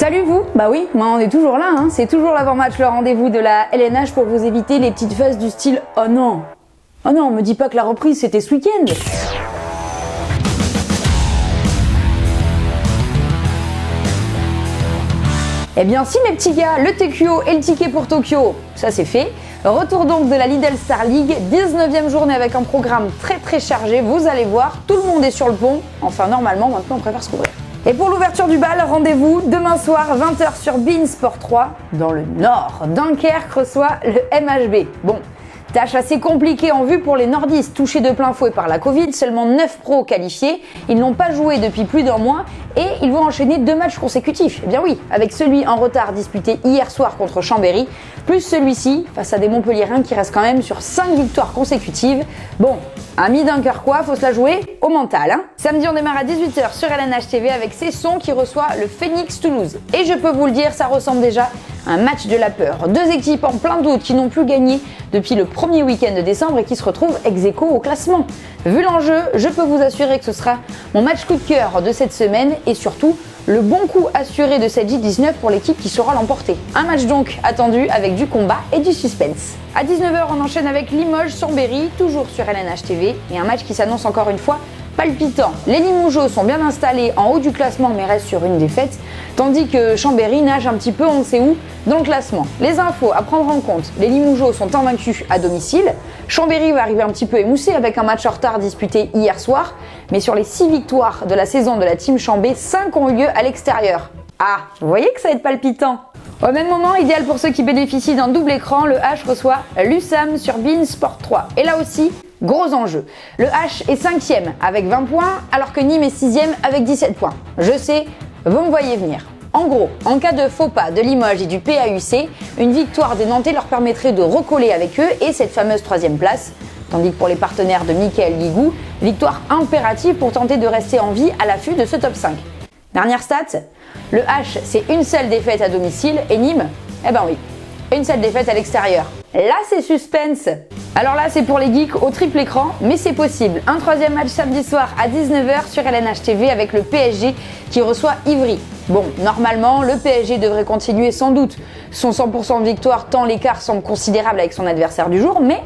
Salut vous. Bah oui, moi on est toujours là, hein. C'est toujours l'avant-match, le rendez-vous de la LNH pour vous éviter les petites phases du style « Oh non, me dis pas que la reprise c'était ce week-end !» Eh bien si mes petits gars, le TQO et le ticket pour Tokyo, ça c'est fait. Retour donc de la Lidl Star League, 19e journée avec un programme très chargé, vous allez voir, tout le monde est sur le pont. Enfin normalement, maintenant on préfère se couvrir. Et pour l'ouverture du bal, rendez-vous demain soir 20h sur beIN Sport 3 dans le Nord. Dunkerque reçoit le MHB. Bon, tâche assez compliquée en vue pour les nordistes touchés de plein fouet par la Covid, seulement 9 pros qualifiés, ils n'ont pas joué depuis plus d'un mois et ils vont enchaîner 2 matchs consécutifs. Eh bien oui, avec celui en retard disputé hier soir contre Chambéry, plus celui-ci face à des Montpelliérains qui restent quand même sur 5 victoires consécutives. Bon, amis dunkerquois, faut se la jouer au mental. Hein. Samedi, on démarre à 18h sur LNH TV avec Cesson qui reçoit le Phoenix Toulouse. Et je peux vous le dire, ça ressemble déjà à un match de la peur. 2 équipes en plein doute qui n'ont plus gagné depuis le premier week-end de décembre et qui se retrouvent ex-aequo au classement. Vu l'enjeu, je peux vous assurer que ce sera mon match coup de cœur de cette semaine et surtout le bon coup assuré de cette J19 pour l'équipe qui saura l'emporter. Un match donc attendu avec du combat et du suspense. À 19h, on enchaîne avec Limoges-Chambéry, toujours sur LNH TV, et un match qui s'annonce encore une fois palpitant. Les Limougeaux sont bien installés en haut du classement mais restent sur une défaite, tandis que Chambéry nage un petit peu on ne sait où dans le classement. Les infos à prendre en compte, les Limougeaux sont invaincus à domicile, Chambéry va arriver un petit peu émoussé avec un match en retard disputé hier soir, mais sur les 6 victoires de la saison de la team Chambé, 5 ont eu lieu à l'extérieur. Ah, vous voyez que ça va être palpitant. Au même moment, idéal pour ceux qui bénéficient d'un double écran, le H reçoit l'USAM sur beIN Sport 3. Et là aussi, gros enjeu. Le H est 5e avec 20 points, alors que Nîmes est 6e avec 17 points. Je sais, vous me voyez venir. En gros, en cas de faux pas de Limoges et du PAUC, une victoire des Nantais leur permettrait de recoller avec eux et cette fameuse 3e place. Tandis que pour les partenaires de Mickaël Guigou, victoire impérative pour tenter de rester en vie à l'affût de ce top 5. Dernière stat, le H c'est une seule défaite à domicile et Nîmes, eh ben oui, une seule défaite à l'extérieur. Là c'est suspense. Alors là c'est pour les geeks au triple écran, mais c'est possible. Un 3e match samedi soir à 19h sur LNH TV avec le PSG qui reçoit Ivry. Bon, normalement, le PSG devrait continuer sans doute son 100% de victoire tant l'écart semble considérable avec son adversaire du jour, mais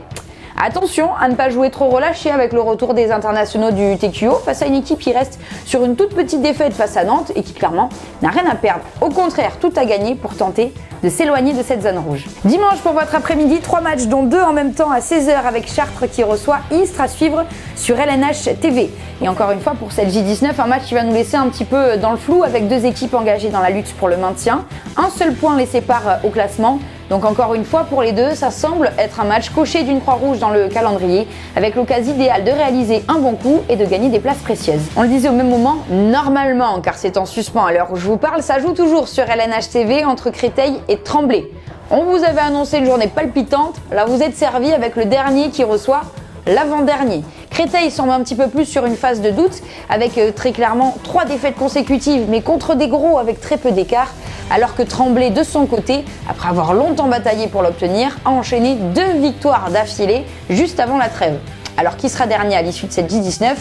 attention à ne pas jouer trop relâché avec le retour des internationaux du TQO face à une équipe qui reste sur une toute petite défaite face à Nantes et qui clairement n'a rien à perdre. Au contraire, tout à gagner pour tenter de s'éloigner de cette zone rouge. Dimanche pour votre après-midi, 3 matchs dont 2 en même temps à 16h avec Chartres qui reçoit Istres à suivre sur LNH TV. Et encore une fois pour cette J19, un match qui va nous laisser un petit peu dans le flou avec 2 équipes engagées dans la lutte pour le maintien. Un seul point les sépare au classement. Donc encore une fois pour les deux, ça semble être un match coché d'une croix rouge dans le calendrier avec l'occasion idéale de réaliser un bon coup et de gagner des places précieuses. On le disait au même moment, normalement, car c'est en suspens à l'heure où je vous parle, ça joue toujours sur LNH TV entre Créteil et Tremblay. On vous avait annoncé une journée palpitante, là vous êtes servi avec le dernier qui reçoit l'avant-dernier. Créteil semble un petit peu plus sur une phase de doute avec très clairement 3 défaites consécutives mais contre des gros avec très peu d'écart, alors que Tremblay de son côté, après avoir longtemps bataillé pour l'obtenir, a enchaîné 2 victoires d'affilée juste avant la trêve. Alors qui sera dernier à l'issue de cette J19 ?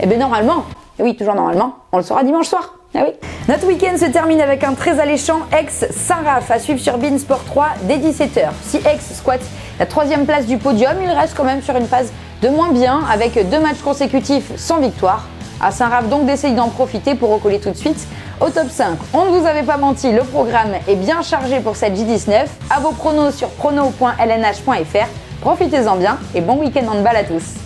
Eh bien normalement, et oui toujours normalement, on le saura dimanche soir. Ah oui. Notre week-end se termine avec un très alléchant Aix-Saint-Raph à suivre sur beIN Sport 3 dès 17h. Si Aix squatte la 3e place du podium, il reste quand même sur une phase de moins bien avec 2 matchs consécutifs sans victoire. À Saint-Raph donc d'essayer d'en profiter pour recoller tout de suite au top 5. On ne vous avait pas menti, le programme est bien chargé pour cette J19. À vos pronos sur prono.lnh.fr. Profitez-en bien et bon week-end handball à tous.